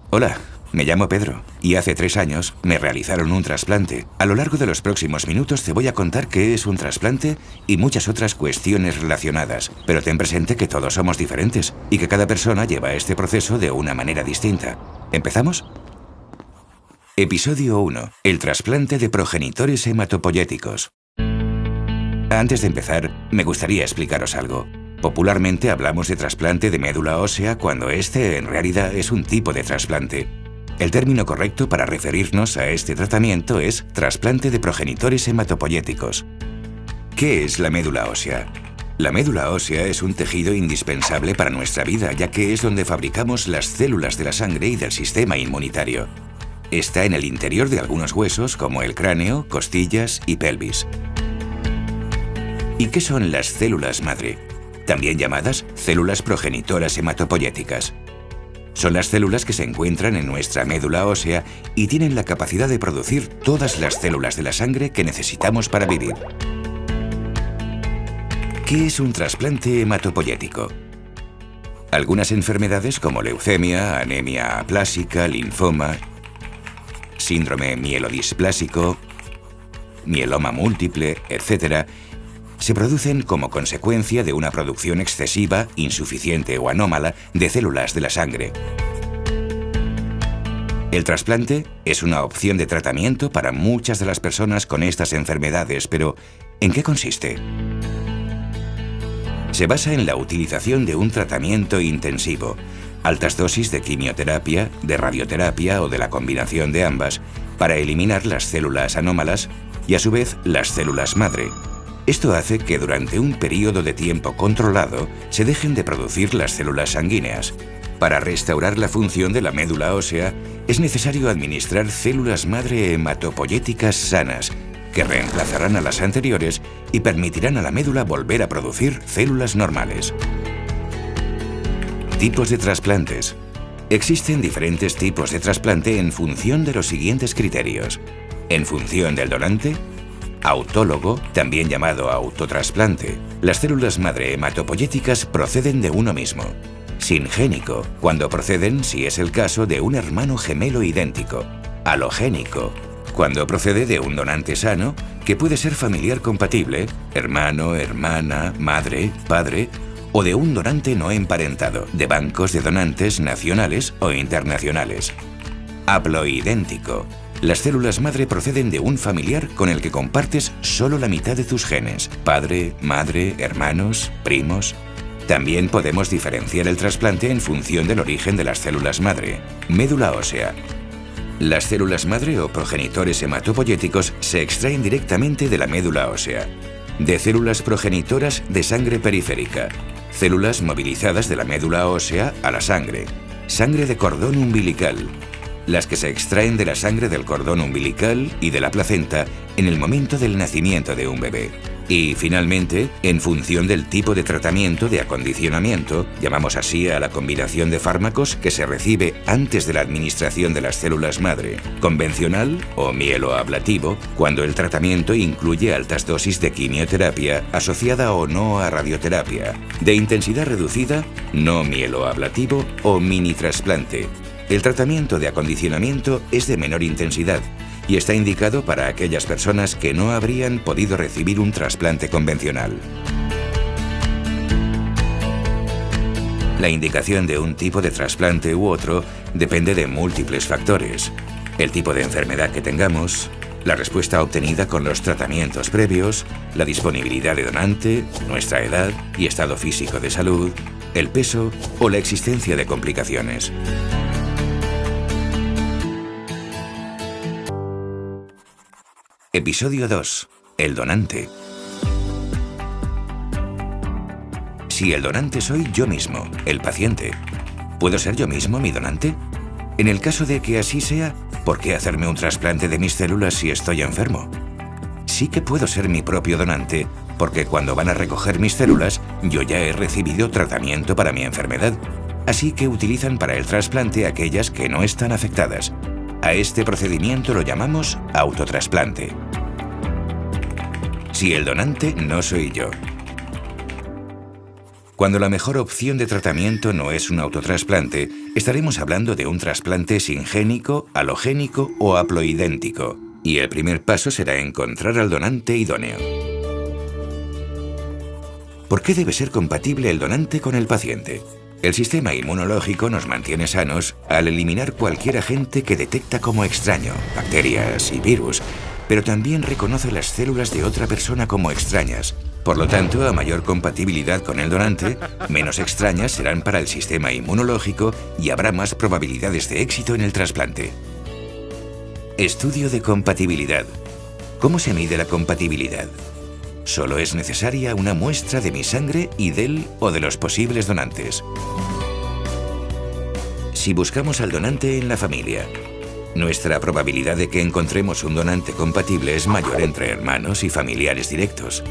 Hola, me llamo Pedro y hace 3 años me realizaron un trasplante. A lo largo de los próximos minutos te voy a contar qué es un trasplante y muchas otras cuestiones relacionadas. Pero ten presente que todos somos diferentes y que cada persona lleva este proceso de una manera distinta. ¿Empezamos? Episodio 1. El trasplante de progenitores hematopoyéticos. Antes de empezar, me gustaría explicaros algo. Popularmente hablamos de trasplante de médula ósea cuando este en realidad es un tipo de trasplante. El término correcto para referirnos a este tratamiento es trasplante de progenitores hematopoyéticos. ¿Qué es la médula ósea? La médula ósea es un tejido indispensable para nuestra vida, ya que es donde fabricamos las células de la sangre y del sistema inmunitario. Está en el interior de algunos huesos como el cráneo, costillas y pelvis. ¿Y qué son las células madre? También llamadas células progenitoras hematopoyéticas. Son las células que se encuentran en nuestra médula ósea y tienen la capacidad de producir todas las células de la sangre que necesitamos para vivir. ¿Qué es un trasplante hematopoyético? Algunas enfermedades como leucemia, anemia aplásica, linfoma, síndrome mielodisplásico, mieloma múltiple, etc., se producen como consecuencia de una producción excesiva, insuficiente o anómala de células de la sangre. El trasplante es una opción de tratamiento para muchas de las personas con estas enfermedades, pero ¿en qué consiste? Se basa en la utilización de un tratamiento intensivo, altas dosis de quimioterapia, de radioterapia o de la combinación de ambas, para eliminar las células anómalas y a su vez las células madre. Esto hace que durante un periodo de tiempo controlado se dejen de producir las células sanguíneas. Para restaurar la función de la médula ósea, es necesario administrar células madre hematopoyéticas sanas, que reemplazarán a las anteriores y permitirán a la médula volver a producir células normales. Tipos de trasplantes. Existen diferentes tipos de trasplante en función de los siguientes criterios. En función del donante, autólogo, también llamado autotrasplante. Las células madre hematopoyéticas proceden de uno mismo. Singénico, cuando proceden, si es el caso, de un hermano gemelo idéntico. Alogénico, cuando procede de un donante sano, que puede ser familiar compatible, hermano, hermana, madre, padre, o de un donante no emparentado, de bancos de donantes nacionales o internacionales. Haploidéntico. Las células madre proceden de un familiar con el que compartes solo la mitad de tus genes, padre, madre, hermanos, primos. También podemos diferenciar el trasplante en función del origen de las células madre. Médula ósea. Las células madre o progenitores hematopoyéticos se extraen directamente de la médula ósea, de células progenitoras de sangre periférica, células movilizadas de la médula ósea a la sangre, sangre de cordón umbilical, las que se extraen de la sangre del cordón umbilical y de la placenta en el momento del nacimiento de un bebé. Y, finalmente, en función del tipo de tratamiento de acondicionamiento, llamamos así a la combinación de fármacos que se recibe antes de la administración de las células madre, convencional o mieloablativo, cuando el tratamiento incluye altas dosis de quimioterapia asociada o no a radioterapia, de intensidad reducida, no mieloablativo o mini trasplante. El tratamiento de acondicionamiento es de menor intensidad y está indicado para aquellas personas que no habrían podido recibir un trasplante convencional. La indicación de un tipo de trasplante u otro depende de múltiples factores: el tipo de enfermedad que tengamos, la respuesta obtenida con los tratamientos previos, la disponibilidad de donante, nuestra edad y estado físico de salud, el peso o la existencia de complicaciones. Episodio 2. El donante. Si el donante soy yo mismo, el paciente, ¿puedo ser yo mismo mi donante? En el caso de que así sea, ¿por qué hacerme un trasplante de mis células si estoy enfermo? Sí que puedo ser mi propio donante, porque cuando van a recoger mis células, yo ya he recibido tratamiento para mi enfermedad. Así que utilizan para el trasplante aquellas que no están afectadas. A este procedimiento lo llamamos autotrasplante. Si el donante no soy yo. Cuando la mejor opción de tratamiento no es un autotrasplante, estaremos hablando de un trasplante singénico, halogénico o haploidéntico. Y el primer paso será encontrar al donante idóneo. ¿Por qué debe ser compatible el donante con el paciente? El sistema inmunológico nos mantiene sanos al eliminar cualquier agente que detecta como extraño, bacterias y virus, pero también reconoce las células de otra persona como extrañas. Por lo tanto, a mayor compatibilidad con el donante, menos extrañas serán para el sistema inmunológico y habrá más probabilidades de éxito en el trasplante. Estudio de compatibilidad. ¿Cómo se mide la compatibilidad? Solo es necesaria una muestra de mi sangre y del o de los posibles donantes. Si buscamos al donante en la familia, nuestra probabilidad de que encontremos un donante compatible es mayor entre hermanos y familiares directos.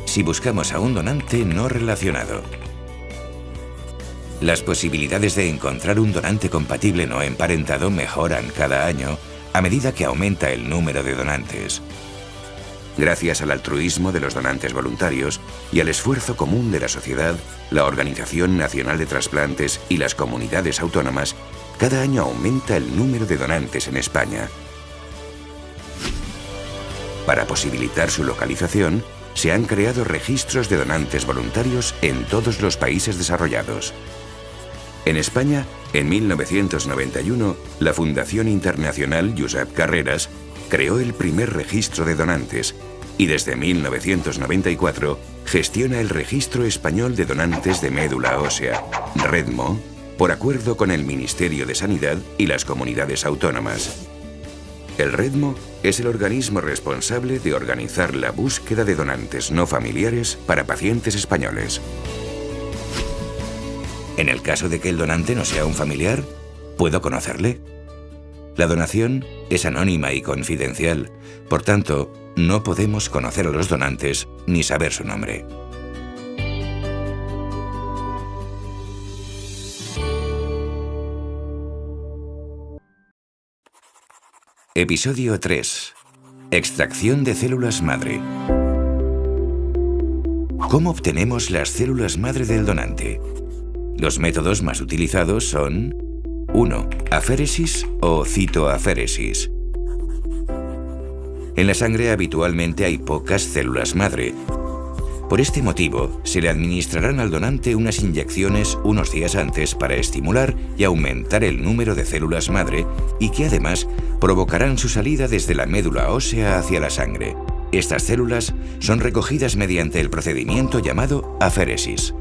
Si buscamos a un donante no relacionado, las posibilidades de encontrar un donante compatible no emparentado mejoran cada año a medida que aumenta el número de donantes. Gracias al altruismo de los donantes voluntarios y al esfuerzo común de la sociedad, la Organización Nacional de Trasplantes y las comunidades autónomas, cada año aumenta el número de donantes en España. Para posibilitar su localización, se han creado registros de donantes voluntarios en todos los países desarrollados. En España, en 1991, la Fundación Internacional Josep Carreras creó el primer registro de donantes y desde 1994 gestiona el Registro Español de Donantes de Médula Ósea, REDMO, por acuerdo con el Ministerio de Sanidad y las comunidades autónomas. El REDMO es el organismo responsable de organizar la búsqueda de donantes no familiares para pacientes españoles. En el caso de que el donante no sea un familiar, ¿puedo conocerle? La donación es anónima y confidencial, por tanto, no podemos conocer a los donantes ni saber su nombre. Episodio 3. Extracción de células madre. ¿Cómo obtenemos las células madre del donante? Los métodos más utilizados son 1. Aféresis o citoaféresis. En la sangre habitualmente hay pocas células madre. Por este motivo, se le administrarán al donante unas inyecciones unos días antes para estimular y aumentar el número de células madre y que además provocarán su salida desde la médula ósea hacia la sangre. Estas células son recogidas mediante el procedimiento llamado aféresis.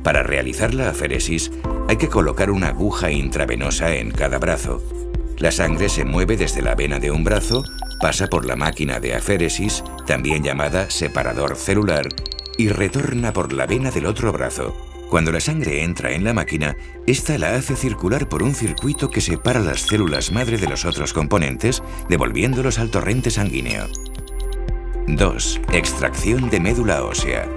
Para realizar la aféresis, hay que colocar una aguja intravenosa en cada brazo. La sangre se mueve desde la vena de un brazo, pasa por la máquina de aféresis, también llamada separador celular, y retorna por la vena del otro brazo. Cuando la sangre entra en la máquina, esta la hace circular por un circuito que separa las células madre de los otros componentes, devolviéndolos al torrente sanguíneo. 2. Extracción de médula ósea.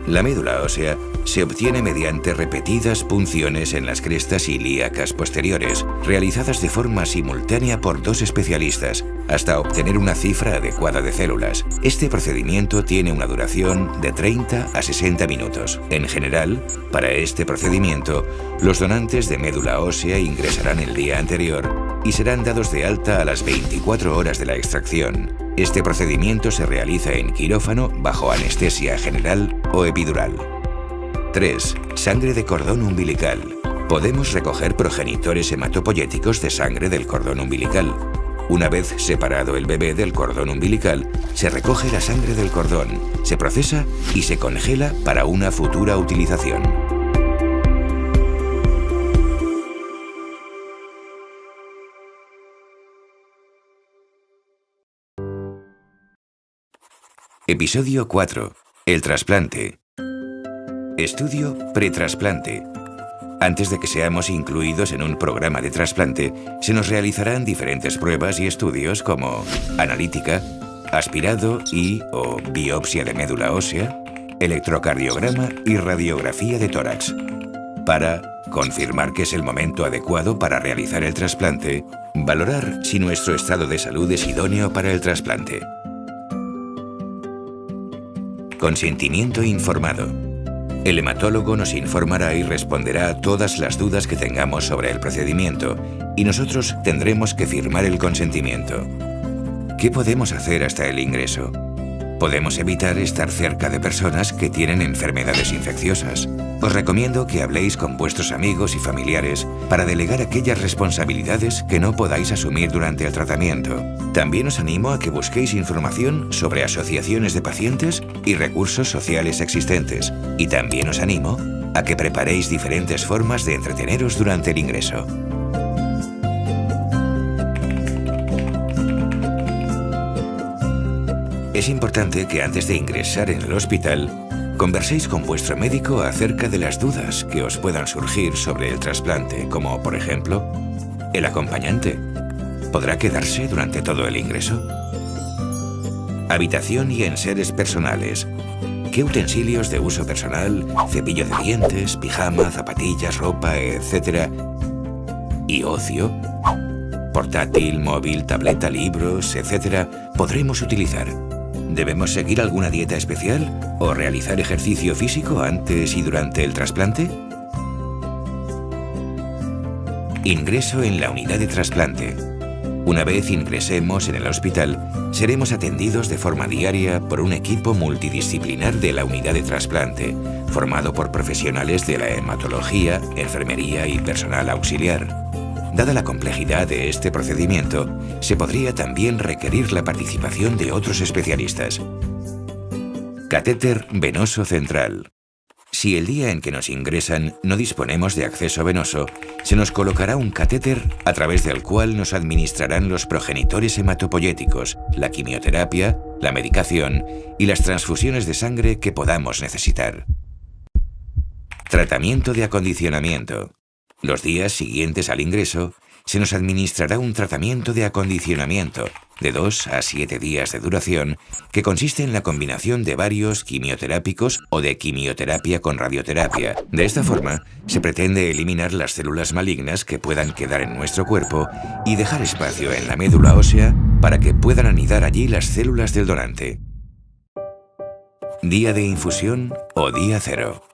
La médula ósea se obtiene mediante repetidas punciones en las crestas ilíacas posteriores, realizadas de forma simultánea por dos especialistas, hasta obtener una cifra adecuada de células. Este procedimiento tiene una duración de 30 a 60 minutos. En general, para este procedimiento, los donantes de médula ósea ingresarán el día anterior y serán dados de alta a las 24 horas de la extracción. Este procedimiento se realiza en quirófano bajo anestesia general o epidural. 3. Sangre de cordón umbilical. Podemos recoger progenitores hematopoyéticos de sangre del cordón umbilical. Una vez separado el bebé del cordón umbilical, se recoge la sangre del cordón, se procesa y se congela para una futura utilización. Episodio 4. El trasplante. Estudio pretrasplante. Antes de que seamos incluidos en un programa de trasplante, se nos realizarán diferentes pruebas y estudios como analítica, aspirado o biopsia de médula ósea, electrocardiograma y radiografía de tórax, para confirmar que es el momento adecuado para realizar el trasplante, valorar si nuestro estado de salud es idóneo para el trasplante. Consentimiento informado. El hematólogo nos informará y responderá a todas las dudas que tengamos sobre el procedimiento, y nosotros tendremos que firmar el consentimiento. ¿Qué podemos hacer hasta el ingreso? Podemos evitar estar cerca de personas que tienen enfermedades infecciosas. Os recomiendo que habléis con vuestros amigos y familiares para delegar aquellas responsabilidades que no podáis asumir durante el tratamiento. También os animo a que busquéis información sobre asociaciones de pacientes y recursos sociales existentes. Y también os animo a que preparéis diferentes formas de entreteneros durante el ingreso. Es importante que antes de ingresar en el hospital, converséis con vuestro médico acerca de las dudas que os puedan surgir sobre el trasplante, como, por ejemplo, ¿el acompañante podrá quedarse durante todo el ingreso? Habitación y enseres personales. ¿Qué utensilios de uso personal, cepillo de dientes, pijama, zapatillas, ropa, etc. y ocio, portátil, móvil, tableta, libros, etc. podremos utilizar? ¿Debemos seguir alguna dieta especial o realizar ejercicio físico antes y durante el trasplante? Ingreso en la unidad de trasplante. Una vez ingresemos en el hospital, seremos atendidos de forma diaria por un equipo multidisciplinar de la unidad de trasplante, formado por profesionales de la hematología, enfermería y personal auxiliar. Dada la complejidad de este procedimiento, se podría también requerir la participación de otros especialistas. Catéter venoso central. Si el día en que nos ingresan no disponemos de acceso venoso, se nos colocará un catéter a través del cual nos administrarán los progenitores hematopoyéticos, la quimioterapia, la medicación y las transfusiones de sangre que podamos necesitar. Tratamiento de acondicionamiento. Los días siguientes al ingreso, se nos administrará un tratamiento de acondicionamiento de 2 a 7 días de duración que consiste en la combinación de varios quimioterápicos o de quimioterapia con radioterapia. De esta forma, se pretende eliminar las células malignas que puedan quedar en nuestro cuerpo y dejar espacio en la médula ósea para que puedan anidar allí las células del donante. Día de infusión o día cero.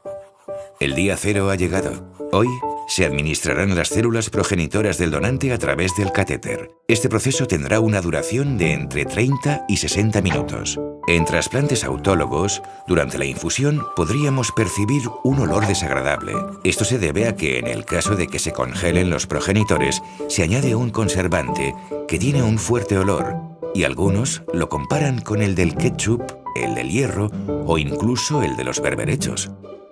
El día cero ha llegado. Hoy se administrarán las células progenitoras del donante a través del catéter. Este proceso tendrá una duración de entre 30 y 60 minutos. En trasplantes autólogos, durante la infusión podríamos percibir un olor desagradable. Esto se debe a que en el caso de que se congelen los progenitores, se añade un conservante que tiene un fuerte olor, y algunos lo comparan con el del ketchup, el del hierro o incluso el de los berberechos.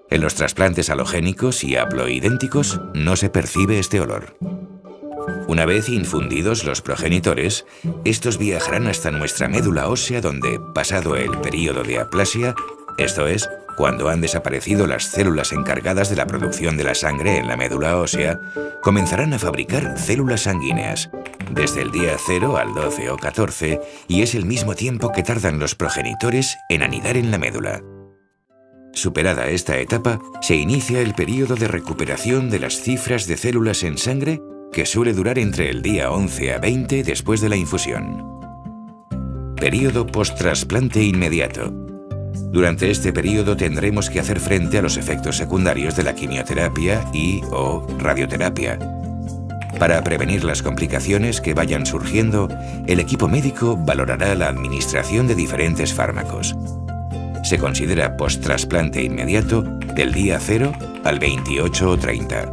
En los trasplantes halogénicos y haploidénticos no se percibe este olor. Una vez infundidos los progenitores, estos viajarán hasta nuestra médula ósea donde, pasado el período de aplasia, esto es, cuando han desaparecido las células encargadas de la producción de la sangre en la médula ósea, comenzarán a fabricar células sanguíneas, desde el día 0 al 12 o 14, y es el mismo tiempo que tardan los progenitores en anidar en la médula. Superada esta etapa, se inicia el período de recuperación de las cifras de células en sangre que suele durar entre el día 11 a 20 después de la infusión. Período post-trasplante inmediato. Durante este período tendremos que hacer frente a los efectos secundarios de la quimioterapia o radioterapia. Para prevenir las complicaciones que vayan surgiendo, el equipo médico valorará la administración de diferentes fármacos. Se considera post-trasplante inmediato del día 0 al 28 o 30.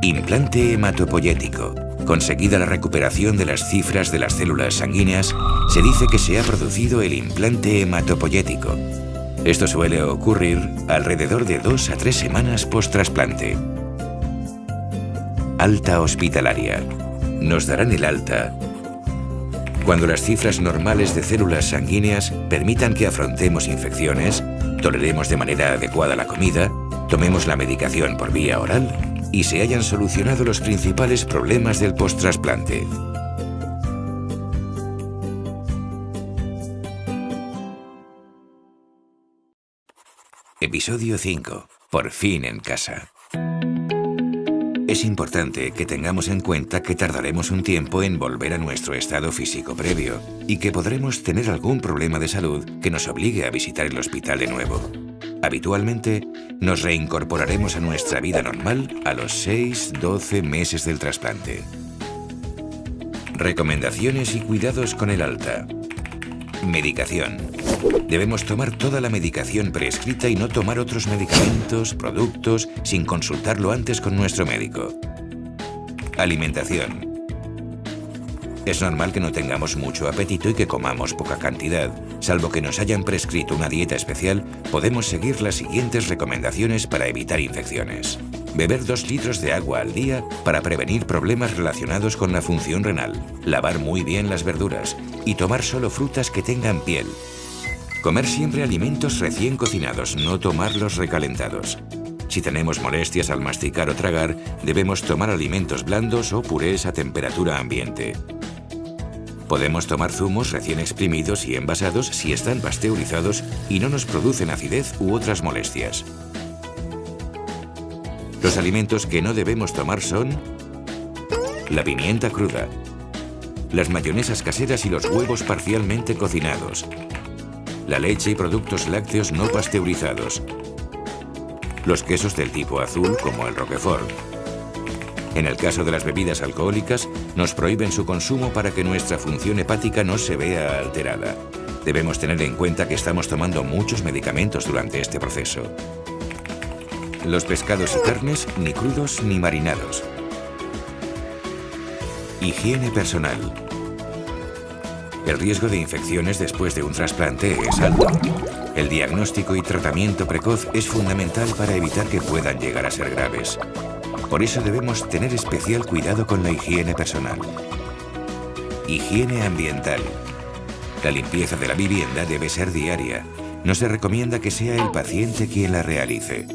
Implante hematopoyético. Conseguida la recuperación de las cifras de las células sanguíneas, se dice que se ha producido el implante hematopoyético. Esto suele ocurrir alrededor de 2 a 3 semanas post-trasplante. Alta hospitalaria. Nos darán el alta cuando las cifras normales de células sanguíneas permitan que afrontemos infecciones, toleremos de manera adecuada la comida, tomemos la medicación por vía oral y se hayan solucionado los principales problemas del post-trasplante. Episodio 5. Por fin en casa. Es importante que tengamos en cuenta que tardaremos un tiempo en volver a nuestro estado físico previo y que podremos tener algún problema de salud que nos obligue a visitar el hospital de nuevo. Habitualmente, nos reincorporaremos a nuestra vida normal a los 6-12 meses del trasplante. Recomendaciones y cuidados con el alta. Medicación. Debemos tomar toda la medicación prescrita y no tomar otros medicamentos, productos, sin consultarlo antes con nuestro médico. Alimentación. Es normal que no tengamos mucho apetito y que comamos poca cantidad. Salvo que nos hayan prescrito una dieta especial, podemos seguir las siguientes recomendaciones para evitar infecciones. Beber 2 litros de agua al día para prevenir problemas relacionados con la función renal. Lavar muy bien las verduras y tomar solo frutas que tengan piel. Comer siempre alimentos recién cocinados, no tomarlos recalentados. Si tenemos molestias al masticar o tragar, debemos tomar alimentos blandos o purés a temperatura ambiente. Podemos tomar zumos recién exprimidos y envasados si están pasteurizados y no nos producen acidez u otras molestias. Los alimentos que no debemos tomar son la pimienta cruda, las mayonesas caseras y los huevos parcialmente cocinados, la leche y productos lácteos no pasteurizados, los quesos del tipo azul como el Roquefort. En el caso de las bebidas alcohólicas, nos prohíben su consumo para que nuestra función hepática no se vea alterada. Debemos tener en cuenta que estamos tomando muchos medicamentos durante este proceso. Los pescados y carnes, ni crudos ni marinados. Higiene personal. El riesgo de infecciones después de un trasplante es alto. El diagnóstico y tratamiento precoz es fundamental para evitar que puedan llegar a ser graves. Por eso debemos tener especial cuidado con la higiene personal. Higiene ambiental. La limpieza de la vivienda debe ser diaria. No se recomienda que sea el paciente quien la realice.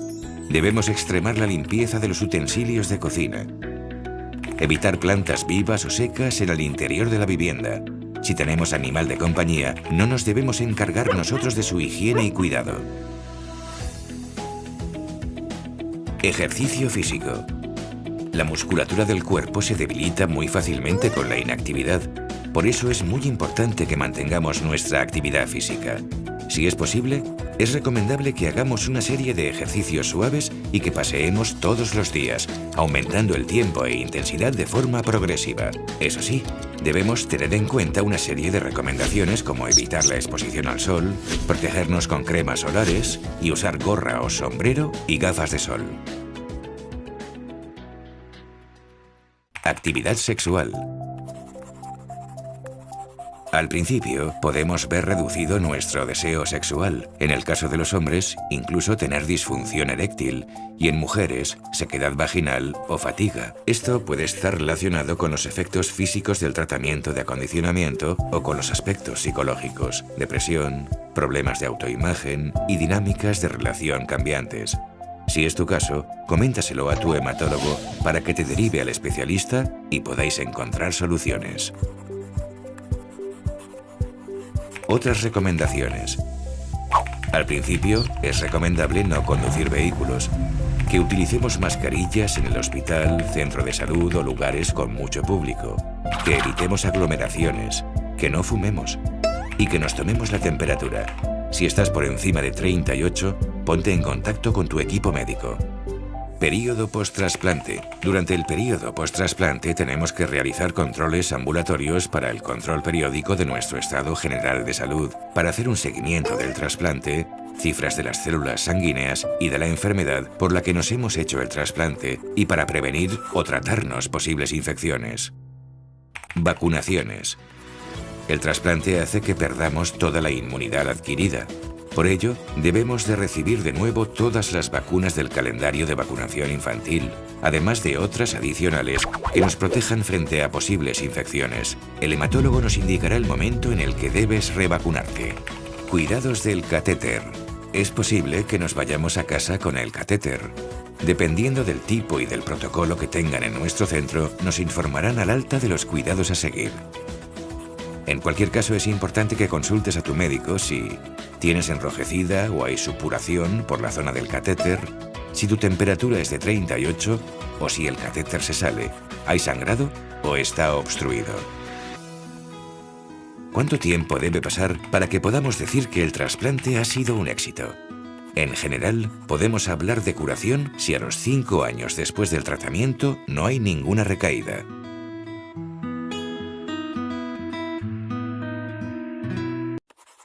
Debemos extremar la limpieza de los utensilios de cocina. Evitar plantas vivas o secas en el interior de la vivienda. Si tenemos animal de compañía, no nos debemos encargar nosotros de su higiene y cuidado. Ejercicio físico. La musculatura del cuerpo se debilita muy fácilmente con la inactividad. Por eso es muy importante que mantengamos nuestra actividad física. Si es posible, es recomendable que hagamos una serie de ejercicios suaves y que paseemos todos los días, aumentando el tiempo e intensidad de forma progresiva. Eso sí, debemos tener en cuenta una serie de recomendaciones como evitar la exposición al sol, protegernos con cremas solares y usar gorra o sombrero y gafas de sol. Actividad sexual. Al principio, podemos ver reducido nuestro deseo sexual. En el caso de los hombres, incluso tener disfunción eréctil. Y en mujeres, sequedad vaginal o fatiga. Esto puede estar relacionado con los efectos físicos del tratamiento de acondicionamiento o con los aspectos psicológicos, depresión, problemas de autoimagen y dinámicas de relación cambiantes. Si es tu caso, coméntaselo a tu hematólogo para que te derive al especialista y podáis encontrar soluciones. Otras recomendaciones. Al principio, es recomendable no conducir vehículos, que utilicemos mascarillas en el hospital, centro de salud o lugares con mucho público, que evitemos aglomeraciones, que no fumemos y que nos tomemos la temperatura. Si estás por encima de 38, ponte en contacto con tu equipo médico. Período post-trasplante. Durante el período post-trasplante tenemos que realizar controles ambulatorios para el control periódico de nuestro estado general de salud, para hacer un seguimiento del trasplante, cifras de las células sanguíneas y de la enfermedad por la que nos hemos hecho el trasplante y para prevenir o tratarnos posibles infecciones. Vacunaciones. El trasplante hace que perdamos toda la inmunidad adquirida. Por ello, debemos de recibir de nuevo todas las vacunas del calendario de vacunación infantil, además de otras adicionales que nos protejan frente a posibles infecciones. El hematólogo nos indicará el momento en el que debes revacunarte. Cuidados del catéter. Es posible que nos vayamos a casa con el catéter. Dependiendo del tipo y del protocolo que tengan en nuestro centro, nos informarán al alta de los cuidados a seguir. En cualquier caso, es importante que consultes a tu médico si tienes enrojecida o hay supuración por la zona del catéter, si tu temperatura es de 38 o si el catéter se sale, hay sangrado o está obstruido. ¿Cuánto tiempo debe pasar para que podamos decir que el trasplante ha sido un éxito? En general, podemos hablar de curación si a los 5 años después del tratamiento no hay ninguna recaída.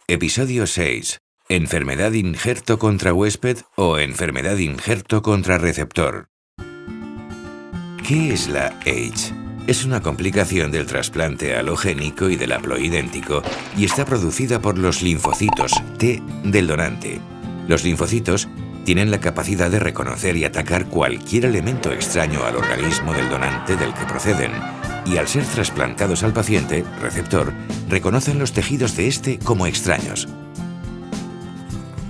Episodio 6. Enfermedad injerto contra huésped o enfermedad injerto contra receptor. ¿Qué es la AIDS? Es una complicación del trasplante halogénico y del haploidéntico y está producida por los linfocitos T del donante. Los linfocitos tienen la capacidad de reconocer y atacar cualquier elemento extraño al organismo del donante del que proceden, y al ser trasplantados al paciente, receptor, reconocen los tejidos de este como extraños.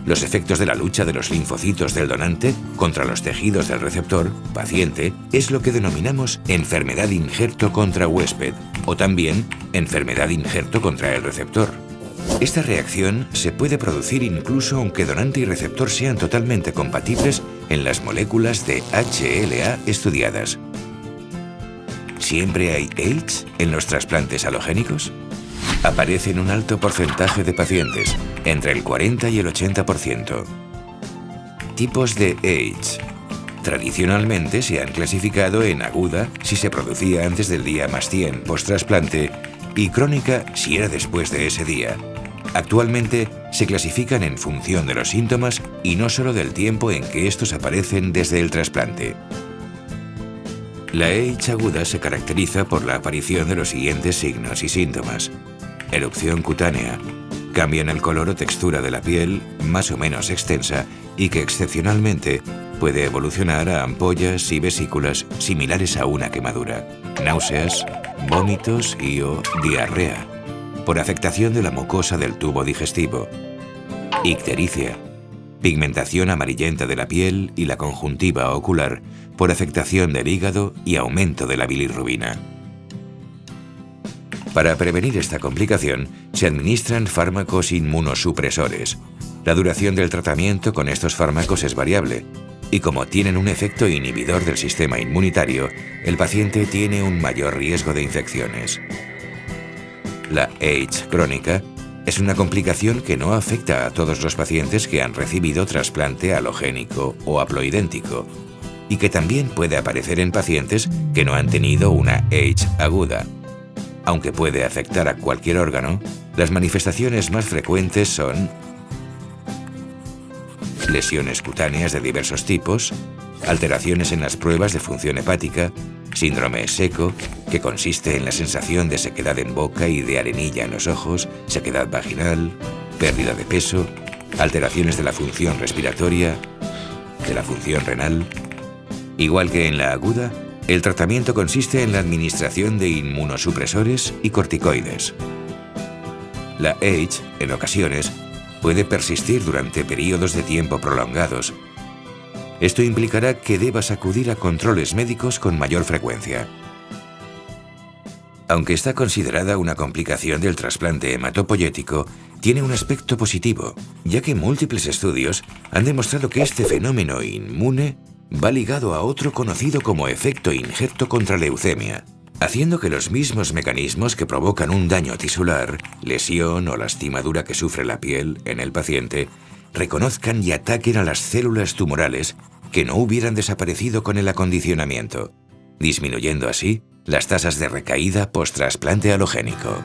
Los efectos de la lucha de los linfocitos del donante contra los tejidos del receptor, paciente, es lo que denominamos enfermedad injerto contra huésped, o también enfermedad injerto contra el receptor. Esta reacción se puede producir incluso aunque donante y receptor sean totalmente compatibles en las moléculas de HLA estudiadas. ¿Siempre hay AIDS en los trasplantes halogénicos? Aparece en un alto porcentaje de pacientes, entre el 40 y el 80%. Tipos de AIDS. Tradicionalmente se han clasificado en aguda si se producía antes del día +100 post-trasplante y crónica si era después de ese día. Actualmente se clasifican en función de los síntomas y no solo del tiempo en que estos aparecen desde el trasplante. La AIDS aguda se caracteriza por la aparición de los siguientes signos y síntomas. Erupción cutánea. Cambian el color o textura de la piel, más o menos extensa, y que excepcionalmente puede evolucionar a ampollas y vesículas similares a una quemadura. Náuseas, vómitos o diarrea, por afectación de la mucosa del tubo digestivo. Ictericia. Pigmentación amarillenta de la piel y la conjuntiva ocular por afectación del hígado y aumento de la bilirrubina. Para prevenir esta complicación, se administran fármacos inmunosupresores. La duración del tratamiento con estos fármacos es variable, y como tienen un efecto inhibidor del sistema inmunitario, el paciente tiene un mayor riesgo de infecciones. La AIDS crónica es una complicación que no afecta a todos los pacientes que han recibido trasplante halogénico o haploidéntico, y que también puede aparecer en pacientes que no han tenido una AIDS aguda. Aunque puede afectar a cualquier órgano, las manifestaciones más frecuentes son lesiones cutáneas de diversos tipos, alteraciones en las pruebas de función hepática, síndrome seco, que consiste en la sensación de sequedad en boca y de arenilla en los ojos, sequedad vaginal, pérdida de peso, alteraciones de la función respiratoria, de la función renal. Igual que en la aguda, el tratamiento consiste en la administración de inmunosupresores y corticoides. La AIDS, en ocasiones, puede persistir durante periodos de tiempo prolongados. Esto implicará que debas acudir a controles médicos con mayor frecuencia. Aunque está considerada una complicación del trasplante hematopoyético, tiene un aspecto positivo, ya que múltiples estudios han demostrado que este fenómeno inmune va ligado a otro conocido como efecto injerto contra leucemia, haciendo que los mismos mecanismos que provocan un daño tisular, lesión o lastimadura que sufre la piel en el paciente, reconozcan y ataquen a las células tumorales que no hubieran desaparecido con el acondicionamiento, disminuyendo así las tasas de recaída post-trasplante halogénico.